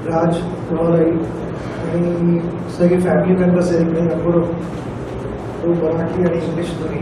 Raj, आणि सगळे family members आहेत इकडे नंबर तो मराठी आणि इंग्लिश दोन्ही.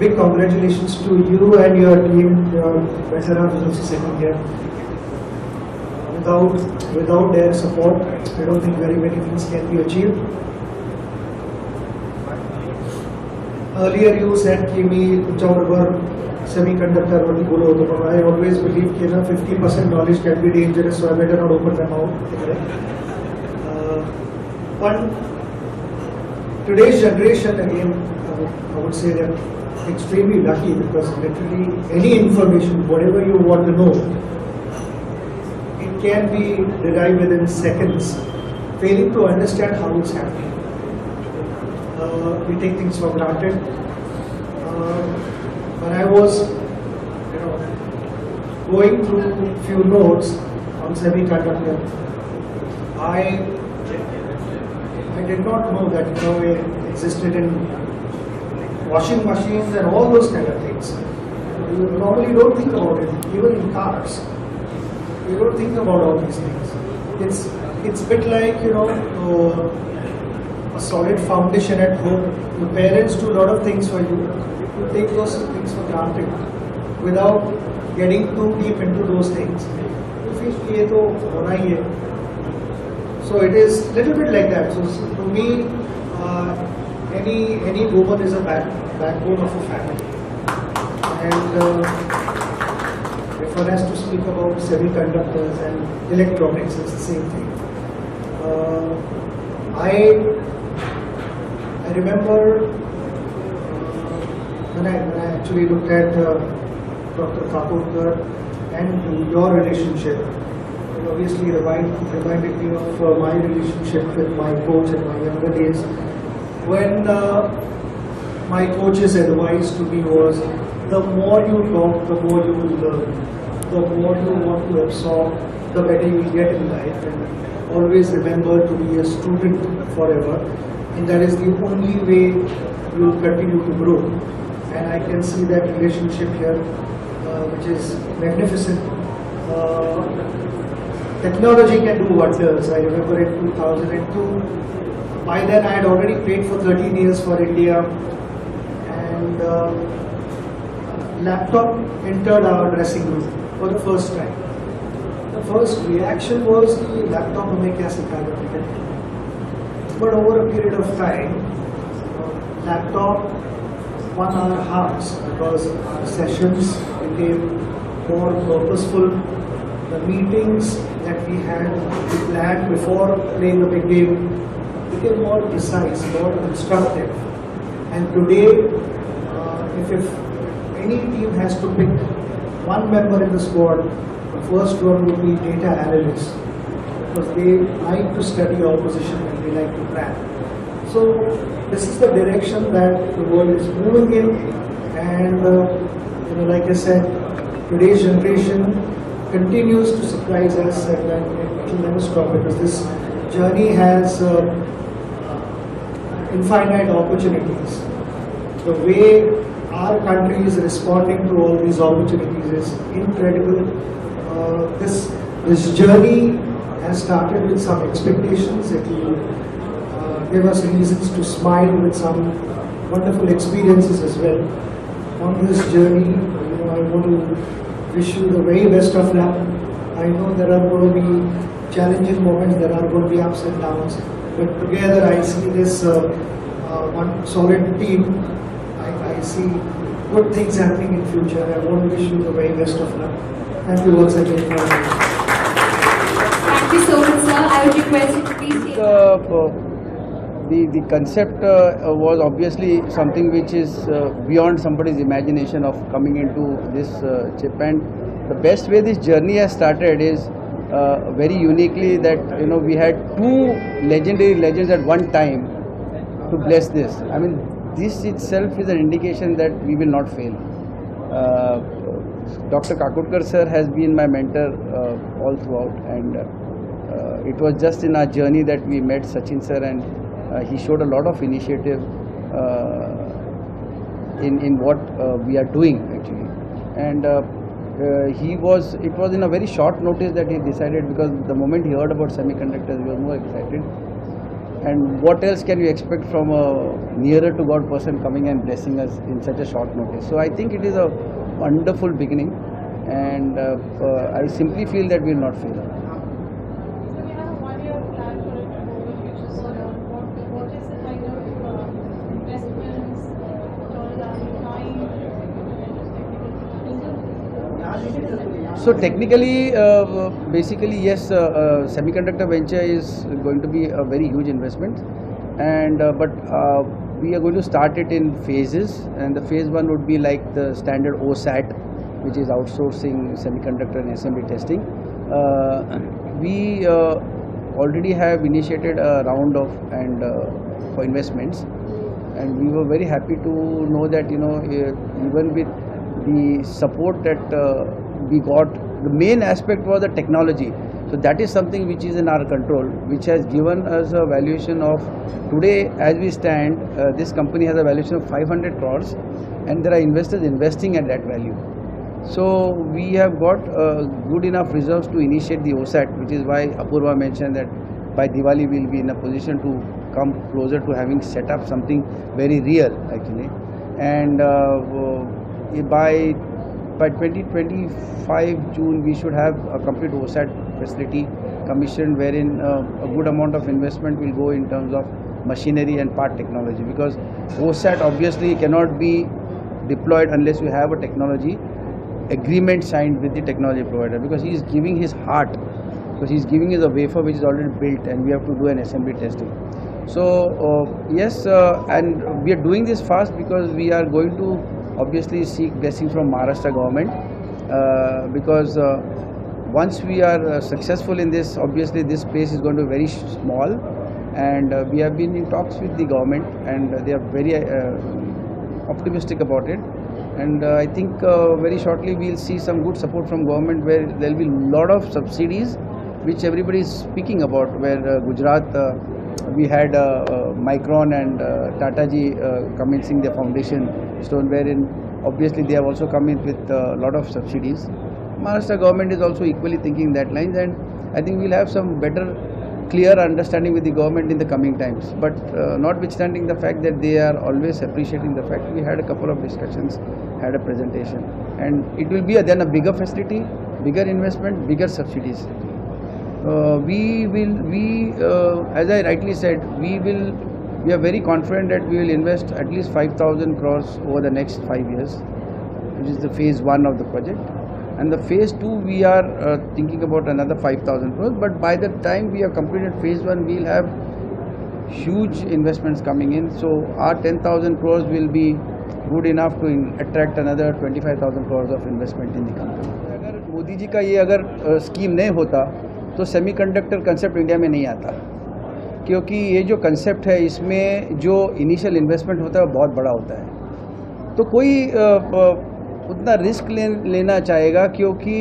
Big congratulations to you and your team. Your veterans is also sitting here. Without their support, I don't think very many things can be achieved. Earlier you said कि मी तुमच्याबरोबर semiconductor वरती बोलत होतो, पण I always believe कि ना 50% knowledge can be dangerous, so I better not open my mouth. But today's generation, again, I would say that extremely lucky, because literally any information, whatever you want to know, it can be derived within seconds. Failing to understand how it's happening, we take things for granted. When I was, going through few notes on semiconductor, I did not know that it existed in washing machines and all those kind of things. You normally don't think about it, even in cars. You don't think about all these things. It's a bit like, a solid foundation at home. Your parents do a lot of things for you. You take those things for granted without getting too deep into those things. You feel कि ये तो होना ही है. So it is little bit like that. So to me, any woman is a backbone of a family. And if one has to speak about semiconductors and electronics, it's the same thing. I remember when I actually looked at Dr. Kapoorkar and your relationship, it obviously reminded me of my relationship with my coach in my younger days, when my coach's advice to me was, the more you talk, the more you will learn. The more you want to absorb, the better you will get in life. And always remember to be a student forever. And that is the only way you will continue to grow. And I can see that relationship here, which is magnificent. Technology can do wonders. I remember in 2002, by then I had already played for 13 years for India, and laptop entered our dressing room for the first time. The first reaction was कि laptop हमें क्या सिखाएगा. But over a period of time, laptop won our hearts because our sessions became more purposeful. The meetings that we planned before playing the big game became more precise, more constructive. And today, if any team has to pick one member in the squad, the first one would be data analysts, because they like to study opposition and they like to plan. So this is the direction that the world is moving in, and like I said, today's generation continues to surprise us, and it will never stop, because this journey has infinite opportunities. The way our country is responding to all these opportunities is incredible. This journey has started with some expectations. It will give us reasons to smile with some wonderful experiences as well. On this journey, I want to wish you the very best of luck. I know there are going to be challenging moments, there are going to be ups and downs, but together I see this one solid team. I see good things happening in future. I want to wish you the very best of luck. Thank you once again for Thank you so much, sir. I would request you to please take The concept was obviously something which is beyond somebody's imagination of coming into this chip, and the best way this journey has started is very uniquely that we had two legendary legends at one time to bless this. I mean, this itself is an indication that we will not fail. Dr. Kapoorkar sir has been my mentor all throughout, and it was just in our journey that we met Sachin sir, and he showed a lot of initiative in what we are doing actually. And it was in a very short notice that he decided, because the moment he heard about semiconductors he was more excited. And what else can you expect from a nearer to God person coming and blessing us in such a short notice? So I think it is a wonderful beginning, and I simply feel that we will not fail. So we have a 1-year plan for it to go in, which is what is the kind of investments, time, technical. So technically, basically yes, semiconductor venture is going to be a very huge investment, and but we are going to start it in phases, and the phase 1 would be like the standard OSAT, which is outsourcing semiconductor and assembly testing. We already have initiated a round of for investments, and we were very happy to know that even with the support that we got, the main aspect was the technology. So that is something which is in our control, which has given us a valuation of, today as we stand, this company has a valuation of 500 crores, and there are investors investing at that value. So we have got good enough reserves to initiate the OSAT, which is why Apurva mentioned that by Diwali we will be in a position to come closer to having set up something very real actually. And by 2025 June we should have a complete OSAT facility commissioned, wherein a good amount of investment will go in terms of machinery and part technology, because OSAT obviously cannot be deployed unless you have a technology agreement signed with the technology provider, because he is giving his heart, because he is giving us a wafer which is already built, and we have to do an assembly testing. So yes, and we are doing this fast because we are going to obviously seek blessings from Maharashtra government, because once we are successful in this, obviously this space is going to be very small, and we have been in talks with the government, and they are very optimistic about it. And I think very shortly we will see some good support from government, where there will be a lot of subsidies which everybody is speaking about, where Gujarat, we had Micron and Tata Ji commencing their foundation stone, wherein obviously they have also come in with a lot of subsidies. Maharashtra government is also equally thinking that lines, and I think we will have some better clear understanding with the government in the coming times. But notwithstanding the fact that they are always appreciating the fact, we had a couple of discussions, had a presentation, and it will be then a bigger facility, bigger investment, bigger subsidies. As I rightly said, we are very confident that we will invest at least 5,000 crores over the next 5 years, which is the phase 1 of the project. And the phase 2, we are thinking about another 5,000 crores. But by the time we have completed phase 1, we will have huge investments coming in. So our 10,000 crores will be good enough to attract another 25,000 crores of investment in the company. अगर मोदी जी का ये अगर scheme नहीं होता तो semiconductor concept India में नहीं आता, क्योंकि ये जो कंसेप्ट है इसमें जो इनिशियल इन्वेस्टमेंट होता है वो बहुत बड़ा होता है, तो कोई उतना रिस्क लेना चाहेगा, क्योंकि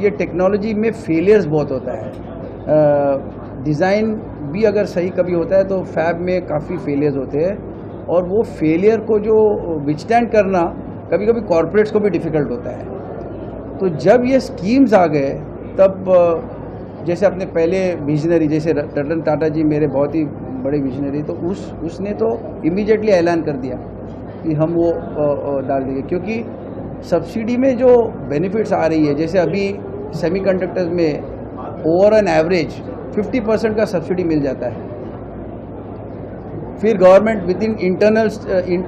ये टेक्नोलॉजी में फेलियर्स बहुत होता है। डिज़ाइन भी अगर सही कभी होता है तो फैब में काफ़ी फेलियर्स होते हैं, और वो फेलियर को जो विथस्टैंड करना कभी कभी कॉरपोरेट्स को भी डिफ़िकल्ट होता है। तो जब ये स्कीम्स आ गए तब जैसे अपने पहले विजनरी, जैसे रतन टाटा जी मेरे बहुत ही बड़े विजनरी, तो उसने तो इमीडिएटली ऐलान कर दिया कि हम वो डाल देंगे, क्योंकि सब्सिडी में जो बेनिफिट्स आ रही है, जैसे अभी सेमीकंडक्टर्स में ओवर एन एवरेज 50% का सब्सिडी मिल जाता है। फिर government with in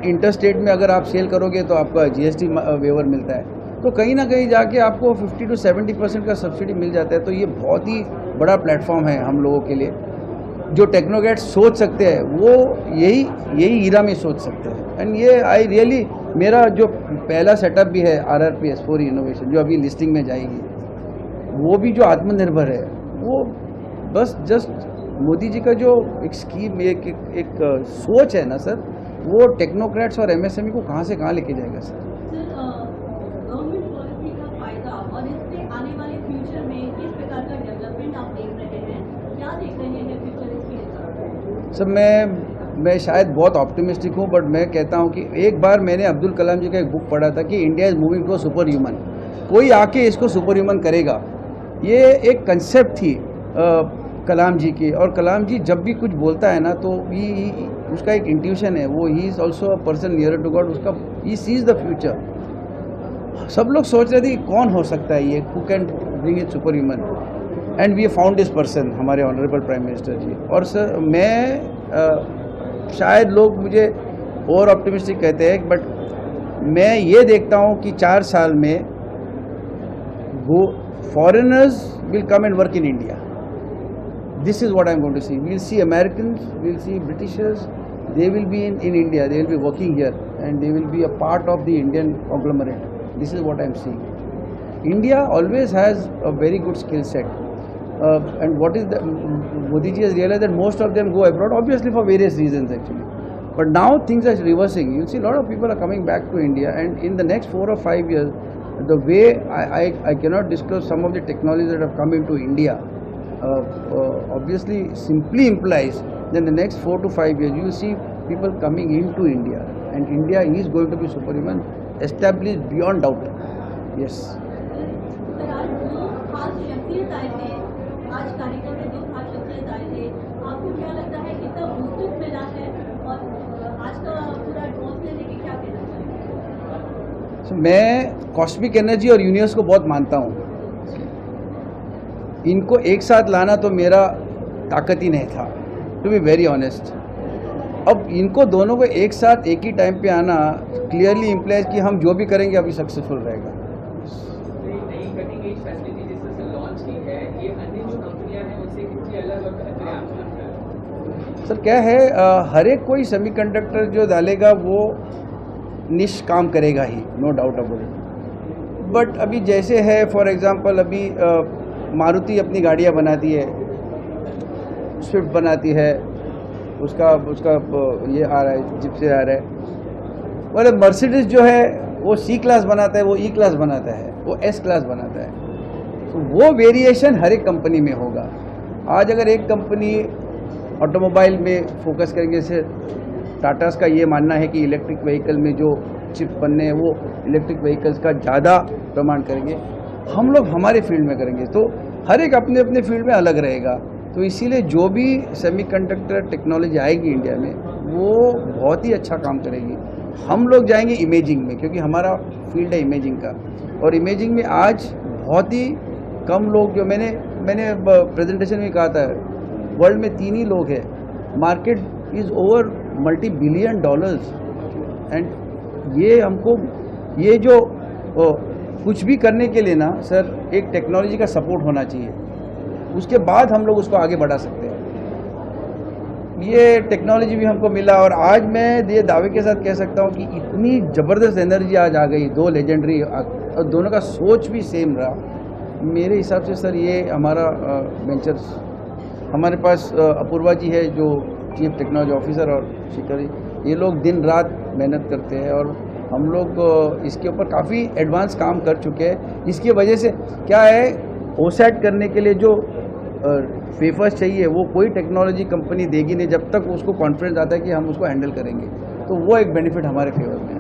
inter state में अगर आप सेल करोगे तो आपका जीएसटी वेवर मिलता है, तो कहीं ना कहीं जाके आपको 50 to 70% का सब्सिडी मिल जाता है। तो ये बहुत ही बड़ा प्लेटफॉर्म है हम लोगों के लिए। जो टेक्नोक्रेट्स सोच सकते हैं वो यही हीरा में सोच सकते हैं। एंड ये आई रियली, मेरा जो पहला सेटअप भी है RRP S4 इनोवेशन, जो अभी लिस्टिंग में जाएगी, वो भी जो आत्मनिर्भर है, वो बस जस्ट मोदी जी का जो एक स्कीम, एक सोच है ना सर, वो टेक्नोक्रेट्स और MSME को कहाँ से कहाँ लेके जाएगा सर। गवर्नमेंट पॉलिसी का फायदा और इससे आने वाले फ्यूचर में किस प्रकार का डेवलपमेंट आप देख रहे हैं, क्या देख रहे हैं फ्यूचर इसके हिसाब से? सर मैं शायद बहुत ऑप्टिमिस्टिक हूँ, बट मैं कहता हूँ कि एक बार मैंने अब्दुल कलाम जी का एक बुक पढ़ा था कि India is moving to a super human. कोई आके इसको सुपर ह्यूमन करेगा। ये एक कंसेप्ट थी कलाम जी की, और कलाम जी जब भी कुछ बोलता है ना तो उसका एक इंट्यूशन है, वो ही is also a person near to God, उसका ही सीज द फ्यूचर। सब लोग सोच रहे थे कि कौन हो सकता है ये, who can bring it super human, and we found this person, हमारे ऑनरेबल प्राइम मिनिस्टर जी। और सर मैं शायद लोग मुझे ओवर ऑप्टिमिस्टिक कहते हैं, बट मैं ये देखता हूँ कि 4 साल में वो foreigners will come and work in India. This is what I am going to see. We will see Americans, we will see Britishers, they will be in India, they will be working here, and they will be a part of the Indian conglomerate. This is what I am seeing. India always has a very good skill set. And what is the, Modi ji has realized that most of them go abroad, obviously for various reasons actually. But now things are reversing. You see a lot of people are coming back to India, and in the next 4 or 5 years, the way I cannot disclose some of the technologies that have come into India, obviously simply implies that in the next 4 to 5 years you will see people coming into India, and India is going to be superhuman, established beyond doubt. Yes. Sir आज जो खास शख्सियत आए थे, आज कार्यक्रम में जो खास शख्सियत आए थे, आपको क्या लगता है कितना बूस्टअप मिला है, और आज का पूरा एटमॉस्फेयर लेके क्या कहना चाहिए? So, मैं कॉस्मिक एनर्जी और यूनिवर्स को बहुत मानता हूँ। इनको एक साथ लाना तो मेरा ताकत ही नहीं था, टू बी वेरी ऑनेस्ट। अब इनको दोनों को एक साथ एक ही टाइम पे आना क्लियरली इम्प्लाइज कि हम जो भी करेंगे अभी सक्सेसफुल रहेगा। नई कटिंग एज फैसिलिटी जिससे लॉन्च की है, ये अन्य जो कंपनियां हैं उनसे कितनी अलग और बेहतर आपको लगता है? सर क्या है, हर एक कोई सेमीकंडक्टर जो डालेगा वो निश काम करेगा ही, no doubt about it. But अभी जैसे है, फॉर एग्जांपल अभी मारुति अपनी गाड़ियाँ बनाती है, स्विफ्ट बनाती है, उसका ये आ रहा है, जिप्सी आ रहा है। और मर्सिडीज जो है वो सी क्लास बनाता है, वो ई क्लास बनाता है, वो एस क्लास बनाता है। तो वो वेरिएशन हर एक कंपनी में होगा। आज अगर एक कंपनी ऑटोमोबाइल में फोकस करेंगे, जैसे टाटास का ये मानना है कि इलेक्ट्रिक व्हीकल में जो चिप बनने हैं वो इलेक्ट्रिक व्हीकल्स का ज़्यादा प्रमाण करेंगे, हम लोग हमारे फील्ड में करेंगे, तो हर एक अपने अपने फील्ड में अलग रहेगा। तो इसीलिए जो भी सेमीकंडक्टर टेक्नोलॉजी आएगी इंडिया में वो बहुत ही अच्छा काम करेगी। हम लोग जाएंगे इमेजिंग में, क्योंकि हमारा फील्ड है इमेजिंग का, और इमेजिंग में आज बहुत ही कम लोग, जो मैंने प्रेजेंटेशन में कहा था, वर्ल्ड में 3 ही लोग हैं, market is over multi-billion dollars, and ये हमको ये जो कुछ भी करने के लिए ना सर एक टेक्नोलॉजी का सपोर्ट होना चाहिए, उसके बाद हम लोग उसको आगे बढ़ा सकते हैं। ये टेक्नोलॉजी भी हमको मिला, और आज मैं ये दावे के साथ कह सकता हूँ कि इतनी ज़बरदस्त एनर्जी आज आ गई, 2 लेजेंडरी, और दोनों का सोच भी सेम रहा। मेरे हिसाब से सर ये हमारा वेंचर्स, हमारे पास अपूर्वा जी है जो चीफ टेक्नोलॉजी ऑफिसर, और शिखर, ये लोग दिन रात मेहनत करते हैं, और हम लोग इसके ऊपर काफ़ी एडवांस काम कर चुके हैं। इसकी वजह से क्या है, ओसेट करने के लिए जो पेपर्स चाहिए वो कोई टेक्नोलॉजी कंपनी देगी नहीं जब तक उसको कॉन्फिडेंस आता है कि हम उसको हैंडल करेंगे, तो वो एक बेनिफिट हमारे फेवर में है।